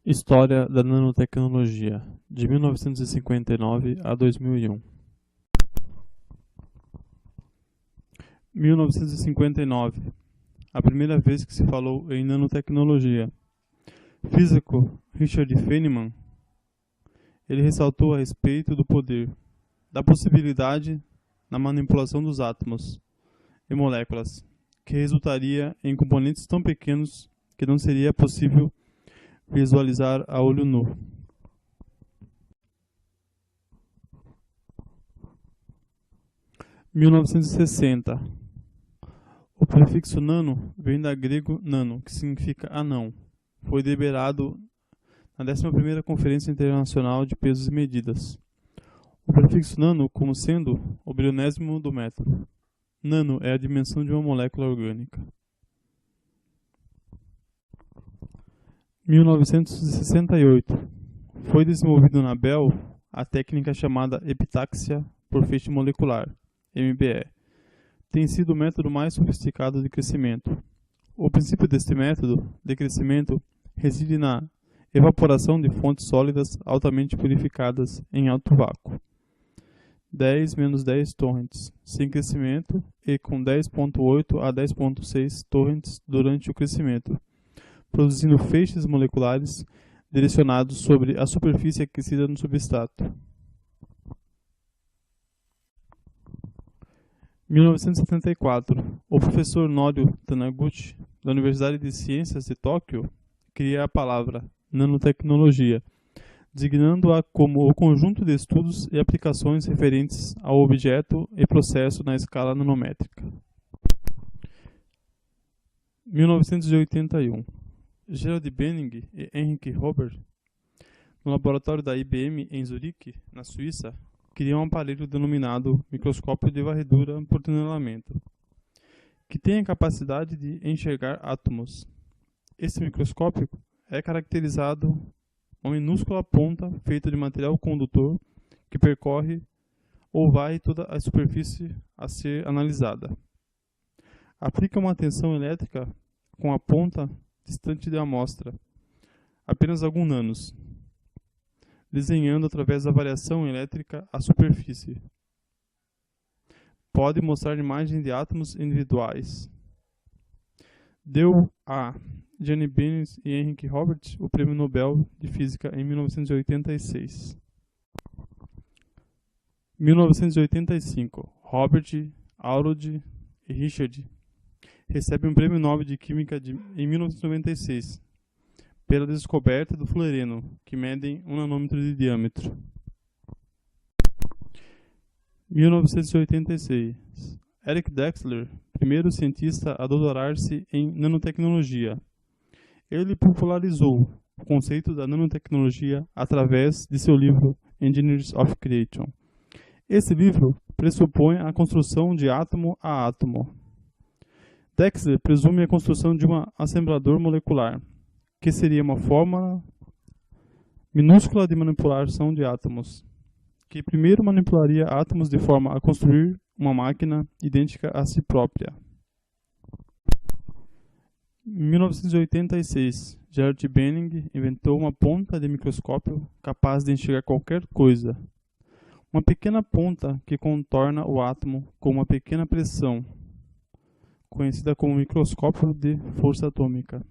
História da nanotecnologia, de 1959 a 2001. 1959, a primeira vez que se falou em nanotecnologia. Físico Richard Feynman, ele ressaltou a respeito do poder, da possibilidade na manipulação dos átomos e moléculas, que resultaria em componentes tão pequenos que não seria possível visualizar a olho nu. 1960. O prefixo nano vem da grego nano, que significa anão. Foi deliberado na 11ª Conferência Internacional de Pesos e Medidas. O prefixo nano como sendo o bilionésimo do método. Nano é a dimensão de uma molécula orgânica. 1968. Foi desenvolvido na Bell a técnica chamada epitaxia por feixe molecular, MBE. Tem sido o método mais sofisticado de crescimento. O princípio deste método de crescimento reside na evaporação de fontes sólidas altamente purificadas em alto vácuo. 10 menos 10 torrents, sem crescimento, e com 10.8 a 10.6 torrents durante o crescimento, produzindo feixes moleculares direcionados sobre a superfície aquecida no substrato. 1974, o professor Norio Taniguchi, da Universidade de Ciências de Tóquio, cria a palavra nanotecnologia, designando-a como o conjunto de estudos e aplicações referentes ao objeto e processo na escala nanométrica. 1981. Gerald Benning e Henrik Robert, no laboratório da IBM em Zurique, na Suíça, criam um aparelho denominado microscópio de varredura por tunelamento, que tem a capacidade de enxergar átomos. Esse microscópio é caracterizado uma minúscula ponta feita de material condutor que percorre ou varre toda a superfície a ser analisada. Aplica uma tensão elétrica com a ponta distante da amostra, apenas alguns nanos, desenhando através da variação elétrica a superfície. Pode mostrar imagens de átomos individuais. Deu a Gianni Benning e Henrik Robert o Prêmio Nobel de Física em 1986. 1985. Robert, Harold e Richard recebem um Prêmio Nobel de Química em 1996 pela descoberta do fluoreno, que medem 1 nanômetro de diâmetro. 1986. Eric Drexler, primeiro cientista a doutorar-se em nanotecnologia. Ele popularizou o conceito da nanotecnologia através de seu livro Engineers of Creation. Esse livro pressupõe a construção de átomo a átomo. Drexler presume a construção de um assemblador molecular, que seria uma forma minúscula de manipulação de átomos, que primeiro manipularia átomos de forma a construir uma máquina idêntica a si própria. 1986, Gerald Benning inventou uma ponta de microscópio capaz de enxergar qualquer coisa. Uma pequena ponta que contorna o átomo com uma pequena pressão, conhecida como microscópio de força atômica.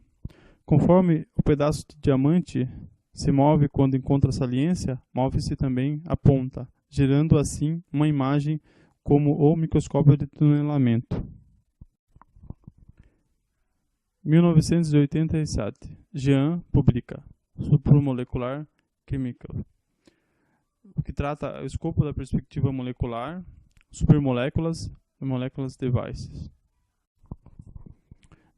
Conforme o pedaço de diamante se move quando encontra saliência, move-se também a ponta, gerando assim uma imagem como o microscópio de tunelamento. 1987. Jean publica Supramolecular Chemical, que trata o escopo da perspectiva molecular, supermoléculas e moléculas devices.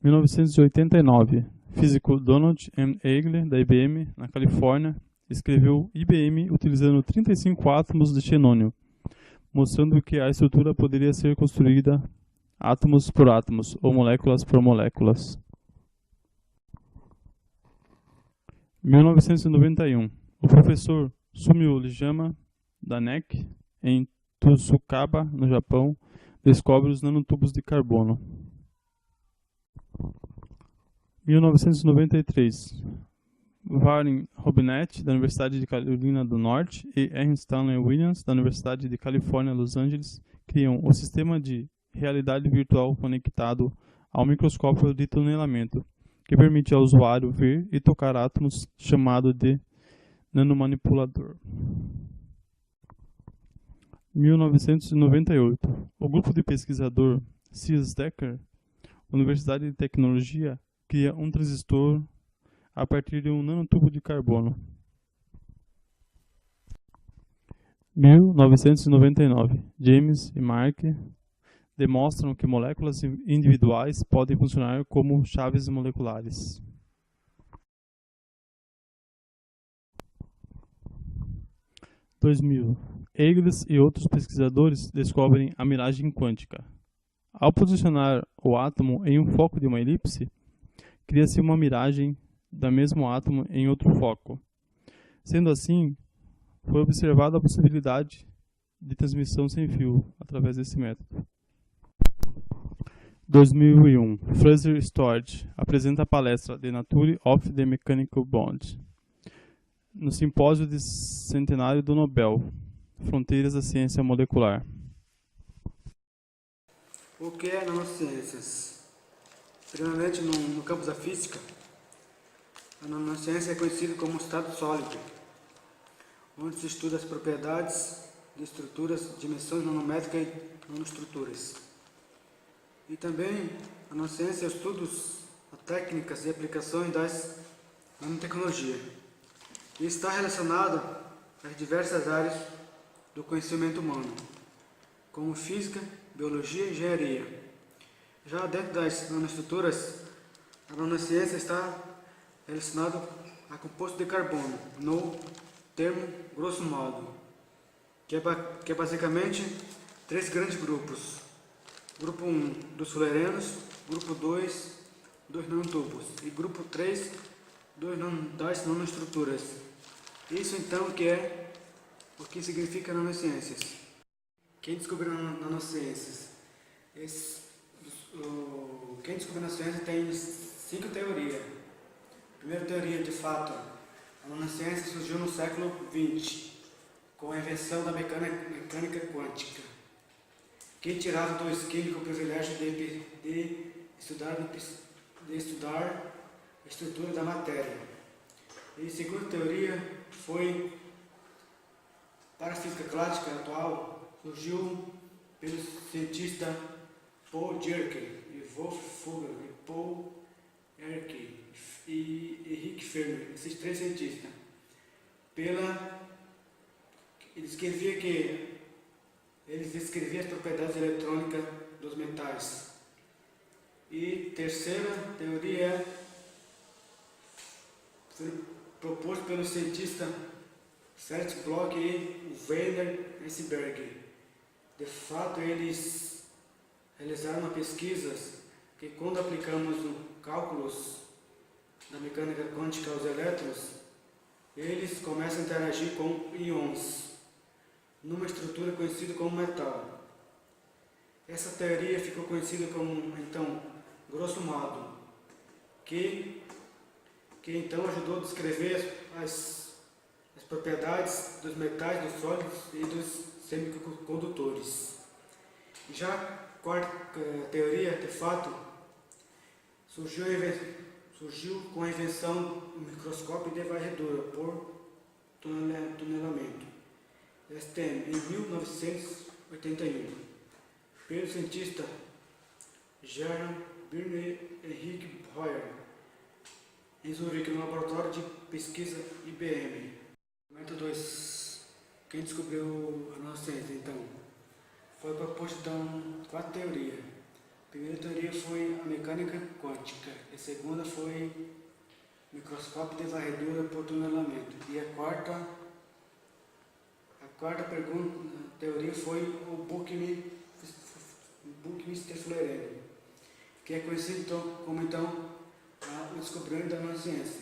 1989. Físico Donald M. Eiger, da IBM, na Califórnia, escreveu IBM utilizando 35 átomos de xenônio, mostrando que a estrutura poderia ser construída átomos por átomos ou moléculas por moléculas. 1991. O professor Sumio Lijama, da NEC, em Tsukaba, no Japão, descobre os nanotubos de carbono. 1993. Warren Robinett, da Universidade de Carolina do Norte, e R. Stanley Williams, da Universidade de Califórnia, Los Angeles, criam o sistema de realidade virtual conectado ao microscópio de tunelamento, que permite ao usuário ver e tocar átomos, chamado de nanomanipulador. 1998. O grupo de pesquisador C.S. Decker, Universidade de Tecnologia, cria um transistor a partir de um nanotubo de carbono. 1999. James e Mark demonstram que moléculas individuais podem funcionar como chaves moleculares. 2000. Eglis e outros pesquisadores descobrem a miragem quântica. Ao posicionar o átomo em um foco de uma elipse, cria-se uma miragem do mesmo átomo em outro foco. Sendo assim, foi observada a possibilidade de transmissão sem fio através desse método. 2001. Fraser Storch apresenta a palestra The Nature of the Mechanical Bond no simpósio de centenário do Nobel, Fronteiras da Ciência Molecular. O que é nanociências? Primeiramente, no campo da física, a nanociência é conhecida como estado sólido, onde se estuda as propriedades de estruturas, dimensões nanométricas e nanoestruturas. E também a nanociência é estudos a técnicas e aplicações das nanotecnologia. E está relacionado às diversas áreas do conhecimento humano, como física, biologia e engenharia. Já dentro das nanoestruturas, a nanociência está relacionada a composto de carbono, no termo grosso modo, que é basicamente três grandes grupos. Grupo 1 dos fullerenos, grupo 2 dos nanotubos e grupo 3 das nanoestruturas. Isso então o que significa nanociências. Quem descobriu nanociências? Quem descobriu nanociências tem 5 teorias. Primeira teoria, de fato, a nanociência surgiu no século XX, com a invenção da mecânica quântica, que tirava dos químicos o privilégio de estudar a estrutura da matéria. E a segunda teoria foi, para a física clássica atual, surgiu pelo cientista Paul Dirac, e Wolf Fugger, e Paul Ehrlich e Henrik Fermi, esses três cientistas. Eles descreviam as propriedades eletrônicas dos metais. E terceira teoria foi proposta pelo cientista Felix Bloch e Werner Heisenberg. De fato, eles realizaram uma pesquisa que, quando aplicamos cálculos da mecânica quântica aos elétrons, eles começam a interagir com íons numa estrutura conhecida como metal. Essa teoria ficou conhecida como, então, grosso modo, que então ajudou a descrever as propriedades dos metais, dos sólidos e dos semicondutores. Já a quarta teoria, de fato, surgiu com a invenção do microscópio de varredura por tunelamento, STM, em 1981, pelo cientista Gerhard Birner Henrik Breuer, em Zurique, no laboratório de pesquisa IBM. Momento 2. Quem descobriu a nanociência, então? Foi proposto, então, 4 teorias. A primeira teoria foi a mecânica quântica, a segunda foi o microscópio de varredura por tunelamento, e a quarta teoria foi o Buckminster Fullerene, que é conhecido como o descobrimento da nanociência.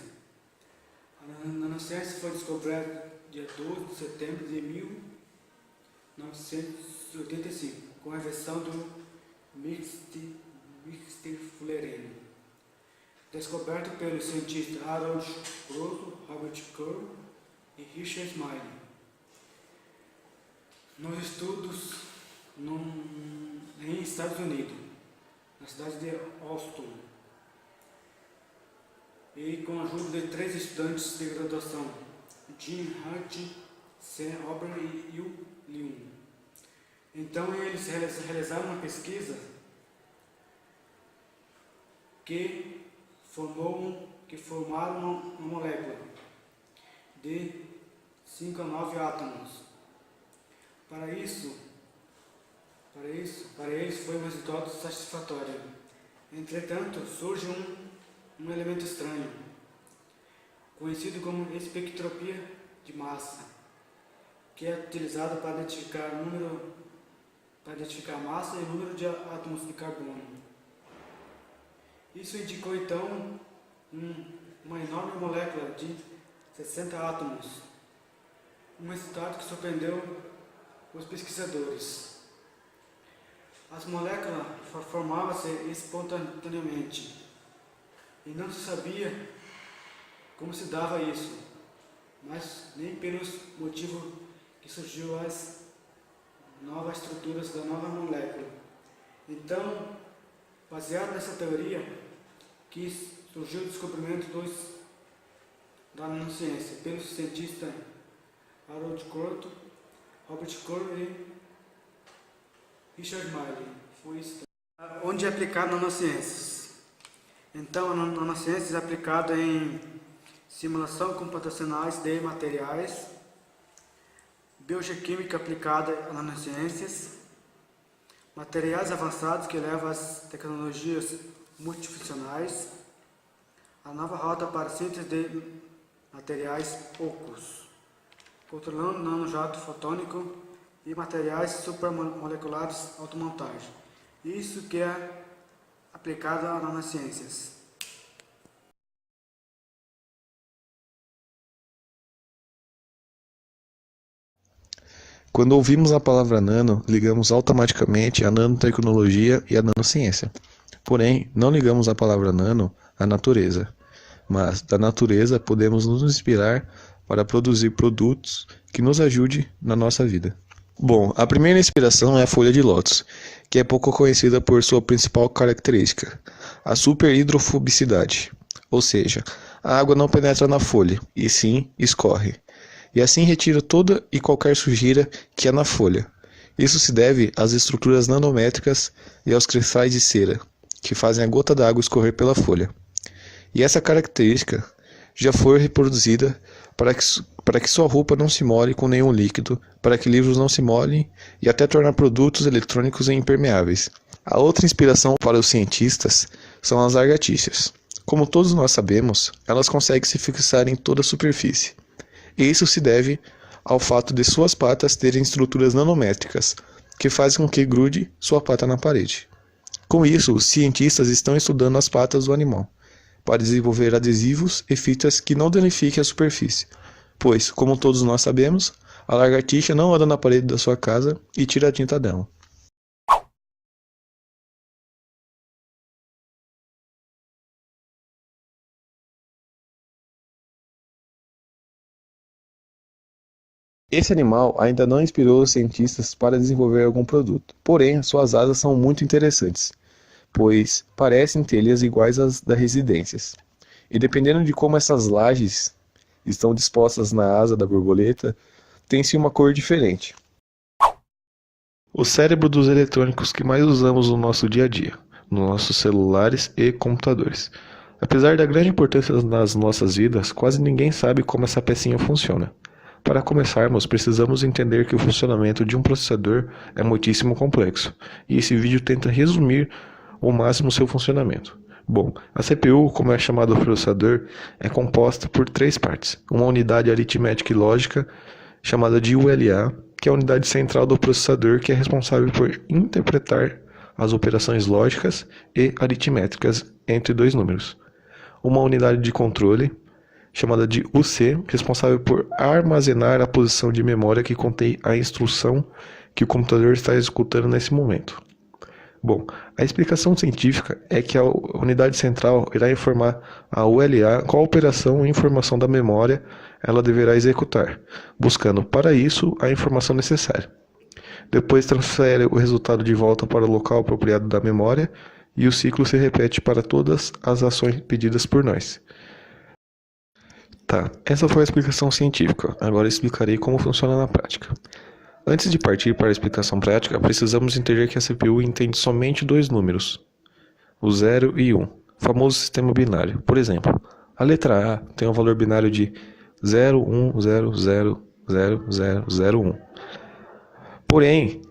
A nanociência foi descoberta dia 12 de setembro de 1985, com a invenção do Buckminster Fullerene. descoberto pelos cientistas Harold Urso, Robert Curry e Richard Smiley. Nos estudos em Estados Unidos, na cidade de Austin, e com a ajuda de 3 estudantes de graduação, Jim Hunt, Sam Auburn e Yu Liu. Então eles realizaram uma pesquisa que formaram uma molécula de 5 a 9 átomos. Para eles foi um resultado satisfatório. Entretanto, surge um elemento estranho, conhecido como espectropia de massa, que é utilizado para identificar a massa e o número de átomos de carbono. Isso indicou então uma enorme molécula de 60 átomos, um resultado que surpreendeu os pesquisadores. As moléculas formavam-se espontaneamente e não se sabia como se dava isso, mas nem pelos motivos que surgiu as novas estruturas da nova molécula. Então, baseado nessa teoria, que surgiu o descobrimento da nanociência pelos cientistas Harold Urso, Robert Curry e Richard Smiley. Foi isso. Onde é aplicado nanociências? Então, a nanociência é aplicada em simulação computacionais de materiais, biogeoquímica aplicada a nanociências, materiais avançados que levam às tecnologias multifuncionais, a nova rota para síntese de materiais ocos, controlando nanojato fotônico e materiais supramoleculares automontagem. Isso que é aplicado a nanociências. Quando ouvimos a palavra nano, ligamos automaticamente a nanotecnologia e a nanociência. Porém, não ligamos a palavra nano à natureza, mas da natureza podemos nos inspirar para produzir produtos que nos ajudem na nossa vida. Bom, a primeira inspiração é a folha de lótus, que é pouco conhecida por sua principal característica, a superhidrofobicidade, ou seja, a água não penetra na folha, e sim escorre, e assim retira toda e qualquer sujeira que há na folha. Isso se deve às estruturas nanométricas e aos cristais de cera, que fazem a gota d'água escorrer pela folha. E essa característica já foi reproduzida para que sua roupa não se molhe com nenhum líquido, para que livros não se molhem e até tornar produtos eletrônicos impermeáveis. A outra inspiração para os cientistas são as lagartixas. Como todos nós sabemos, elas conseguem se fixar em toda a superfície. E isso se deve ao fato de suas patas terem estruturas nanométricas, que fazem com que grude sua pata na parede. Com isso, os cientistas estão estudando as patas do animal, para desenvolver adesivos e fitas que não danifiquem a superfície, pois, como todos nós sabemos, a lagartixa não anda na parede da sua casa e tira a tinta dela. Esse animal ainda não inspirou os cientistas para desenvolver algum produto, porém suas asas são muito interessantes, pois parecem telhas iguais às das residências. E dependendo de como essas lajes estão dispostas na asa da borboleta, tem-se uma cor diferente. O cérebro dos eletrônicos que mais usamos no nosso dia a dia, nos nossos celulares e computadores. Apesar da grande importância nas nossas vidas, quase ninguém sabe como essa pecinha funciona. Para começarmos, precisamos entender que o funcionamento de um processador é muitíssimo complexo, e esse vídeo tenta resumir ao máximo seu funcionamento. Bom, a CPU, como é chamado o processador, é composta por 3 partes. Uma unidade aritmética e lógica, chamada de ULA, que é a unidade central do processador, que é responsável por interpretar as operações lógicas e aritméticas entre 2 números. Uma unidade de controle, chamada de UC, responsável por armazenar a posição de memória que contém a instrução que o computador está executando nesse momento. Bom, a explicação científica é que a unidade central irá informar a ULA qual operação e informação da memória ela deverá executar, buscando para isso a informação necessária. Depois transfere o resultado de volta para o local apropriado da memória e o ciclo se repete para todas as ações pedidas por nós. Tá, essa foi a explicação científica. Agora explicarei como funciona na prática. Antes de partir para a explicação prática, precisamos entender que a CPU entende somente dois números, o 0 e 1, famoso sistema binário. Por exemplo, a letra A tem um valor binário de 010000001. Porém,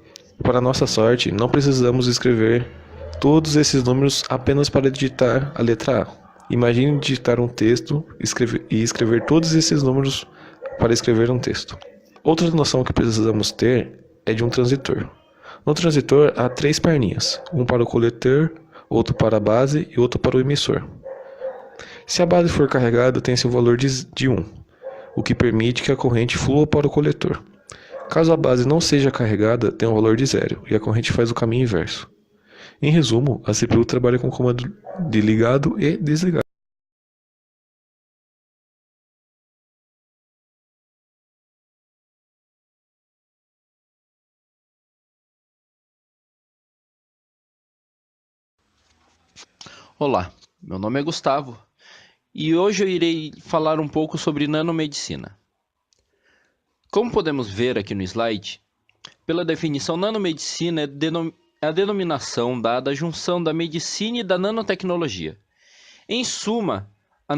para nossa sorte, não precisamos escrever todos esses números apenas para digitar a letra A. Imagine digitar um texto e escrever todos esses números para escrever um texto. Outra noção que precisamos ter é de um transitor. No transitor há três perninhas, um para o coletor, outro para a base e outro para o emissor. Se a base for carregada, tem-se um valor de 1, o que permite que a corrente flua para o coletor. Caso a base não seja carregada, tem um valor de 0 e a corrente faz o caminho inverso. Em resumo, a CPU trabalha com o comando de ligado e desligado. Olá, meu nome é Gustavo e hoje eu irei falar um pouco sobre nanomedicina. Como podemos ver aqui no slide, pela definição, nanomedicina é a denominação dada à junção da medicina e da nanotecnologia. Em suma, a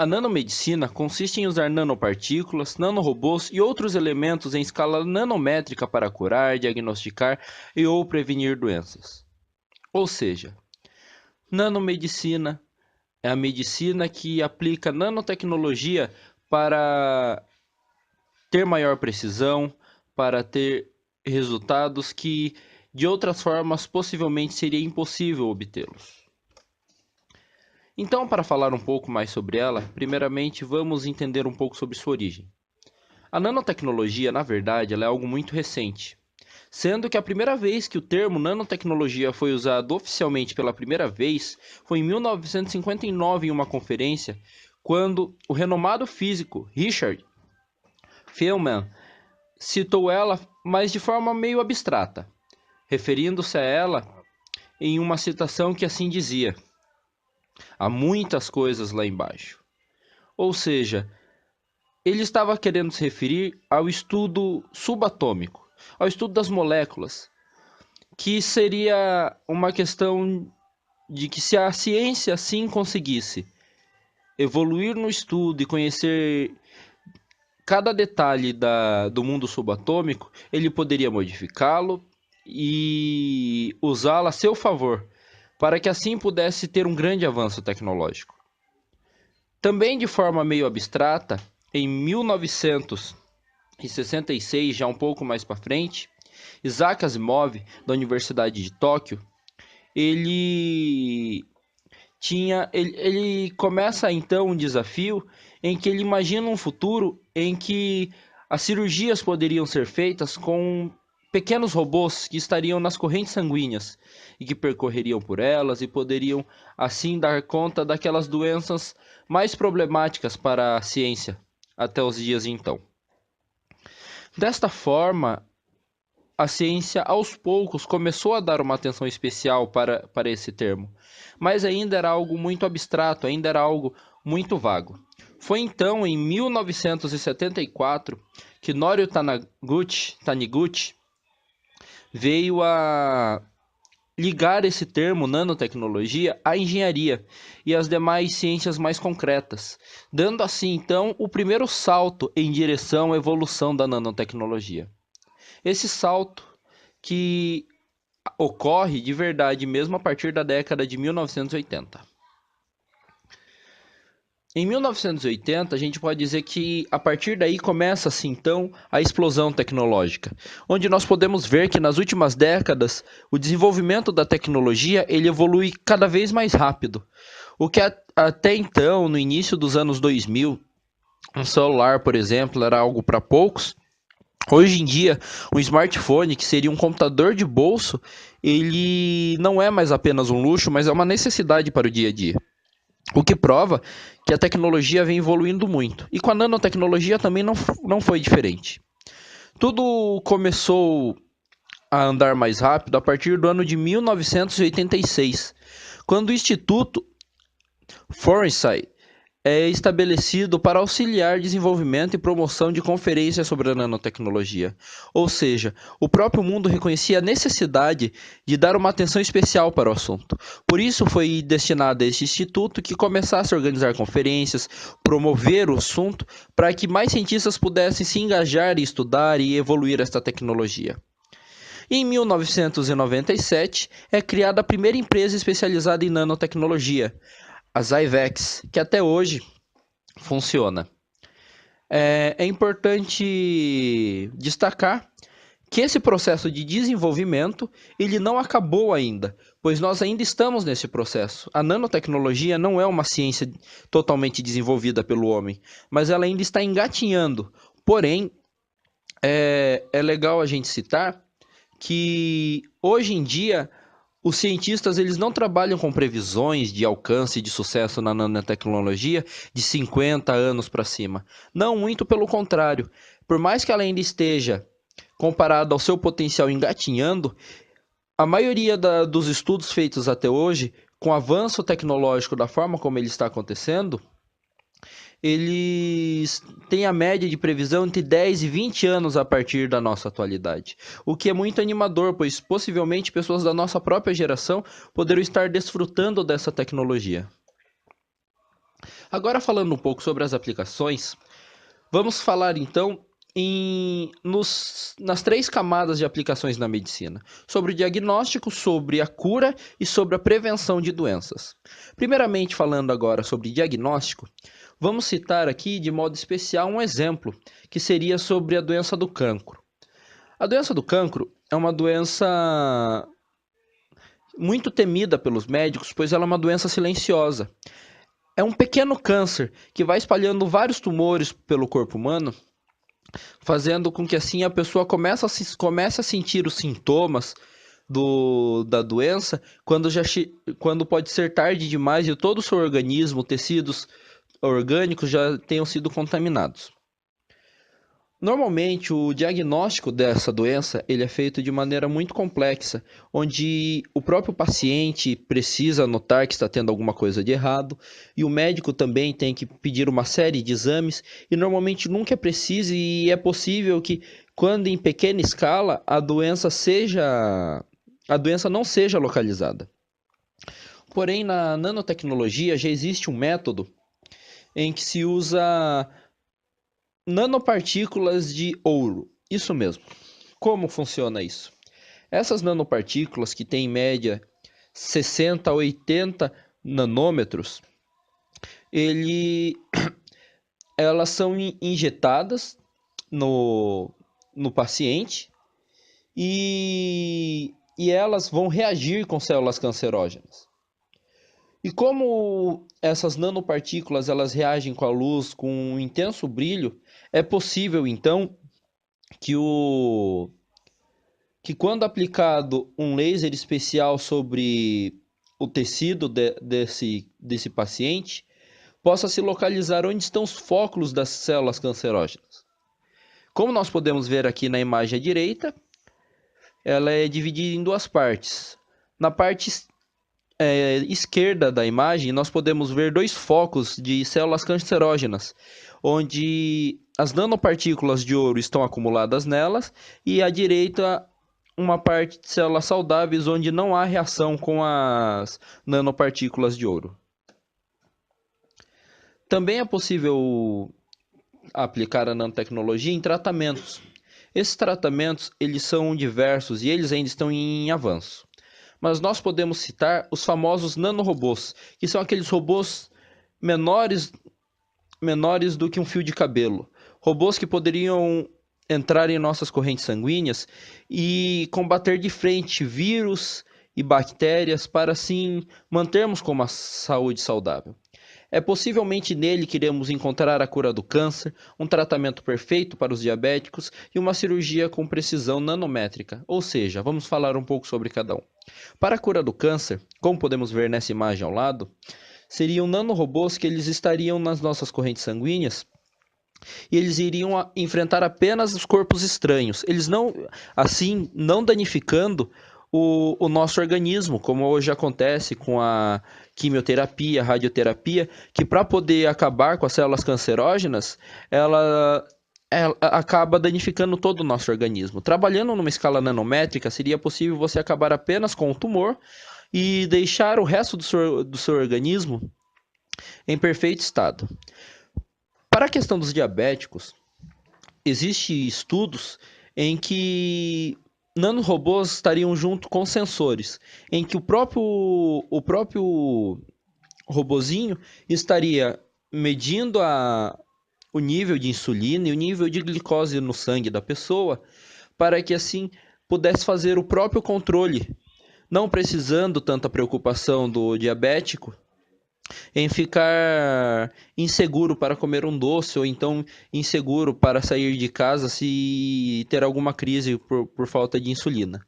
nanomedicina consiste em usar nanopartículas, nanorobôs e outros elementos em escala nanométrica para curar, diagnosticar e ou prevenir doenças. Ou seja, nanomedicina é a medicina que aplica nanotecnologia para ter maior precisão, para ter resultados que de outras formas possivelmente seria impossível obtê-los. Então, para falar um pouco mais sobre ela, primeiramente vamos entender um pouco sobre sua origem. A nanotecnologia, na verdade, ela é algo muito recente, sendo que a primeira vez que o termo nanotecnologia foi usado oficialmente pela primeira vez foi em 1959 em uma conferência, quando o renomado físico Richard Feynman citou ela, mas de forma meio abstrata, referindo-se a ela em uma citação que assim dizia: há muitas coisas lá embaixo. Ou seja, ele estava querendo se referir ao estudo subatômico, ao estudo das moléculas, que seria uma questão de que se a ciência sim conseguisse evoluir no estudo e conhecer cada detalhe do mundo subatômico, ele poderia modificá-lo e usá-lo a seu favor, para que assim pudesse ter um grande avanço tecnológico. Também de forma meio abstrata, em 1966, já um pouco mais para frente, Isaac Asimov, da Universidade de Tóquio, ele começa então um desafio em que ele imagina um futuro em que as cirurgias poderiam ser feitas com pequenos robôs que estariam nas correntes sanguíneas e que percorreriam por elas e poderiam assim dar conta daquelas doenças mais problemáticas para a ciência até os dias de então. Desta forma, a ciência aos poucos começou a dar uma atenção especial para esse termo, mas ainda era algo muito abstrato, ainda era algo muito vago. Foi então em 1974 que Norio Taniguchi veio a ligar esse termo nanotecnologia à engenharia e às demais ciências mais concretas, dando assim então o primeiro salto em direção à evolução da nanotecnologia. Esse salto que ocorre de verdade mesmo a partir da década de 1980. Em 1980, a gente pode dizer que a partir daí começa-se então a explosão tecnológica, onde nós podemos ver que nas últimas décadas o desenvolvimento da tecnologia ele evolui cada vez mais rápido. O que até então, no início dos anos 2000, um celular, por exemplo, era algo para poucos, Hoje em dia, um smartphone, que seria um computador de bolso, ele não é mais apenas um luxo, mas é uma necessidade para o dia a dia. O que prova que a tecnologia vem evoluindo muito. E com a nanotecnologia também não foi diferente. Tudo começou a andar mais rápido a partir do ano de 1986, quando o Instituto Forsyth é estabelecido para auxiliar desenvolvimento e promoção de conferências sobre a nanotecnologia. Ou seja, o próprio mundo reconhecia a necessidade de dar uma atenção especial para o assunto. Por isso foi destinado a este instituto que começasse a organizar conferências, promover o assunto, para que mais cientistas pudessem se engajar e estudar e evoluir esta tecnologia. Em 1997, é criada a primeira empresa especializada em nanotecnologia, a Zyvex, que até hoje funciona. É importante destacar que esse processo de desenvolvimento ele não acabou ainda, pois nós ainda estamos nesse processo. A nanotecnologia não é uma ciência totalmente desenvolvida pelo homem, mas ela ainda está engatinhando. Porém, é legal a gente citar que hoje em dia os cientistas eles não trabalham com previsões de alcance e de sucesso na nanotecnologia de 50 anos para cima. Não, muito pelo contrário. Por mais que ela ainda esteja comparada ao seu potencial engatinhando, a maioria dos estudos feitos até hoje, com o avanço tecnológico da forma como ele está acontecendo, eles têm a média de previsão entre 10 e 20 anos a partir da nossa atualidade. O que é muito animador, pois possivelmente pessoas da nossa própria geração poderão estar desfrutando dessa tecnologia. Agora falando um pouco sobre as aplicações, vamos falar então nas 3 camadas de aplicações na medicina. Sobre o diagnóstico, sobre a cura e sobre a prevenção de doenças. Primeiramente falando agora sobre diagnóstico, vamos citar aqui de modo especial um exemplo, que seria sobre a doença do cancro. A doença do cancro é uma doença muito temida pelos médicos, pois ela é uma doença silenciosa. É um pequeno câncer que vai espalhando vários tumores pelo corpo humano, fazendo com que assim a pessoa comece a sentir os sintomas da doença quando pode ser tarde demais e todo o seu organismo, tecidos orgânicos já tenham sido contaminados. Normalmente, o diagnóstico dessa doença ele é feito de maneira muito complexa, onde o próprio paciente precisa notar que está tendo alguma coisa de errado, e o médico também tem que pedir uma série de exames, e normalmente nunca é preciso e é possível que, quando em pequena escala, a doença não seja localizada. Porém, na nanotecnologia já existe um método em que se usa nanopartículas de ouro. Isso mesmo. Como funciona isso? Essas nanopartículas, que têm em média 60 a 80 nanômetros, elas são injetadas no paciente e elas vão reagir com células cancerógenas. E como essas nanopartículas elas reagem com a luz com um intenso brilho, é possível então que quando aplicado um laser especial sobre o tecido desse paciente, possa se localizar onde estão os fóculos das células cancerógenas. Como nós podemos ver aqui na imagem à direita, ela é dividida em 2 partes. Na parte esquerda da imagem, nós podemos ver 2 focos de células cancerógenas, onde as nanopartículas de ouro estão acumuladas nelas, e à direita uma parte de células saudáveis, onde não há reação com as nanopartículas de ouro. Também é possível aplicar a nanotecnologia em tratamentos. Esses tratamentos eles são diversos e eles ainda estão em avanço. Mas nós podemos citar os famosos nanorobôs, que são aqueles robôs menores do que um fio de cabelo. Robôs que poderiam entrar em nossas correntes sanguíneas e combater de frente vírus e bactérias para assim mantermos com uma saúde saudável. É possivelmente nele que iremos encontrar a cura do câncer, um tratamento perfeito para os diabéticos e uma cirurgia com precisão nanométrica. Ou seja, vamos falar um pouco sobre cada um. Para a cura do câncer, como podemos ver nessa imagem ao lado, seriam nanorobôs que eles estariam nas nossas correntes sanguíneas e eles iriam enfrentar apenas os corpos estranhos. Eles não, assim, não danificando o nosso organismo, como hoje acontece com a quimioterapia, a radioterapia, que para poder acabar com as células cancerógenas, ela acaba danificando todo o nosso organismo. Trabalhando numa escala nanométrica, seria possível você acabar apenas com o tumor e deixar o resto do seu organismo em perfeito estado. Para a questão dos diabéticos, existem estudos em que nanorobôs estariam junto com sensores, em que o próprio robozinho estaria medindo o nível de insulina e o nível de glicose no sangue da pessoa, para que assim pudesse fazer o próprio controle, não precisando tanta preocupação do diabético em ficar inseguro para comer um doce ou então inseguro para sair de casa se ter alguma crise por falta de insulina.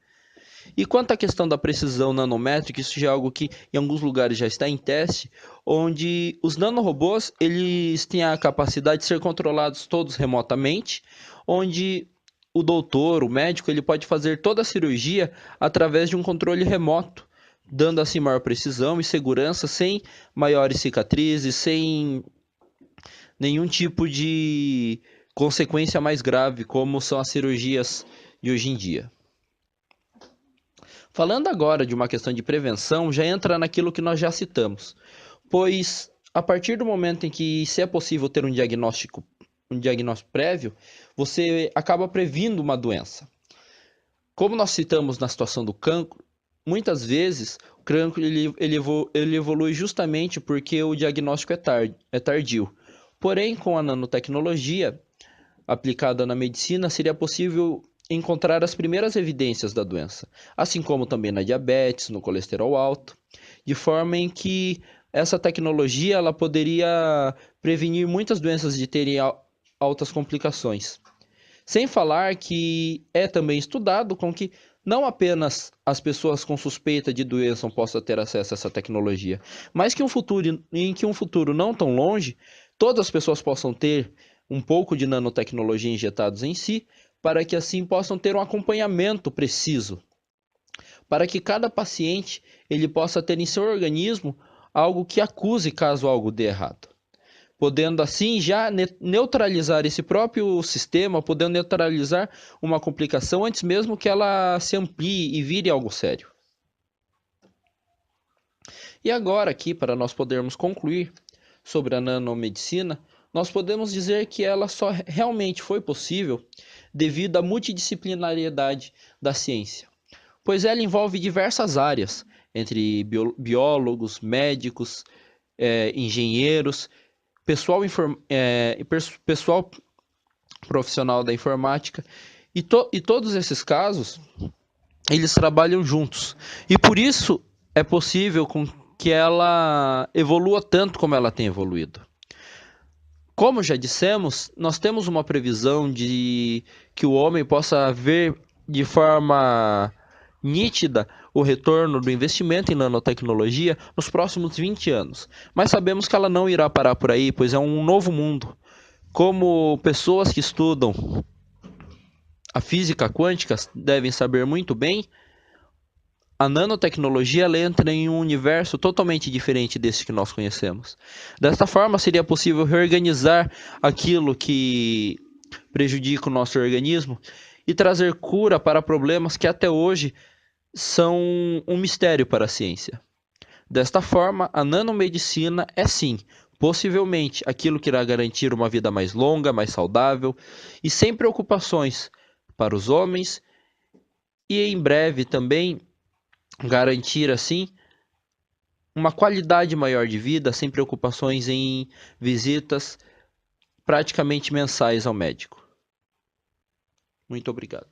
E quanto à questão da precisão nanométrica, isso já é algo que em alguns lugares já está em teste, onde os nanorobôs eles têm a capacidade de ser controlados todos remotamente, onde o doutor, o médico, ele pode fazer toda a cirurgia através de um controle remoto, dando assim maior precisão e segurança, sem maiores cicatrizes, sem nenhum tipo de consequência mais grave, como são as cirurgias de hoje em dia. Falando agora de uma questão de prevenção, já entra naquilo que nós já citamos, pois a partir do momento em que se é possível ter um diagnóstico prévio, você acaba previndo uma doença. Como nós citamos na situação do cancro, muitas vezes o cancro ele evolui justamente porque o diagnóstico é tardio. Porém, com a nanotecnologia aplicada na medicina, seria possível encontrar as primeiras evidências da doença, assim como também na diabetes, no colesterol alto, de forma em que essa tecnologia ela poderia prevenir muitas doenças de terem altas complicações. Sem falar que é também estudado com que não apenas as pessoas com suspeita de doença possam ter acesso a essa tecnologia, mas que em um futuro não tão longe, todas as pessoas possam ter um pouco de nanotecnologia injetados em si, para que assim possam ter um acompanhamento preciso, para que cada paciente ele possa ter em seu organismo algo que acuse caso algo dê errado, podendo assim já neutralizar esse próprio sistema, podendo neutralizar uma complicação antes mesmo que ela se amplie e vire algo sério. E agora aqui, para nós podermos concluir sobre a nanomedicina, nós podemos dizer que ela só realmente foi possível devido à multidisciplinariedade da ciência, pois ela envolve diversas áreas, entre biólogos, médicos, engenheiros, pessoal profissional da informática, e todos esses casos, eles trabalham juntos. E por isso é possível que ela evolua tanto como ela tem evoluído. Como já dissemos, nós temos uma previsão de que o homem possa ver de forma nítida o retorno do investimento em nanotecnologia nos próximos 20 anos. Mas sabemos que ela não irá parar por aí, pois é um novo mundo. Como pessoas que estudam a física quântica devem saber muito bem, a nanotecnologia ela entra em um universo totalmente diferente desse que nós conhecemos. Desta forma, seria possível reorganizar aquilo que prejudica o nosso organismo e trazer cura para problemas que até hoje são um mistério para a ciência. Desta forma, a nanomedicina é sim, possivelmente, aquilo que irá garantir uma vida mais longa, mais saudável e sem preocupações para os homens e em breve também garantir assim uma qualidade maior de vida sem preocupações em visitas praticamente mensais ao médico. Muito obrigado.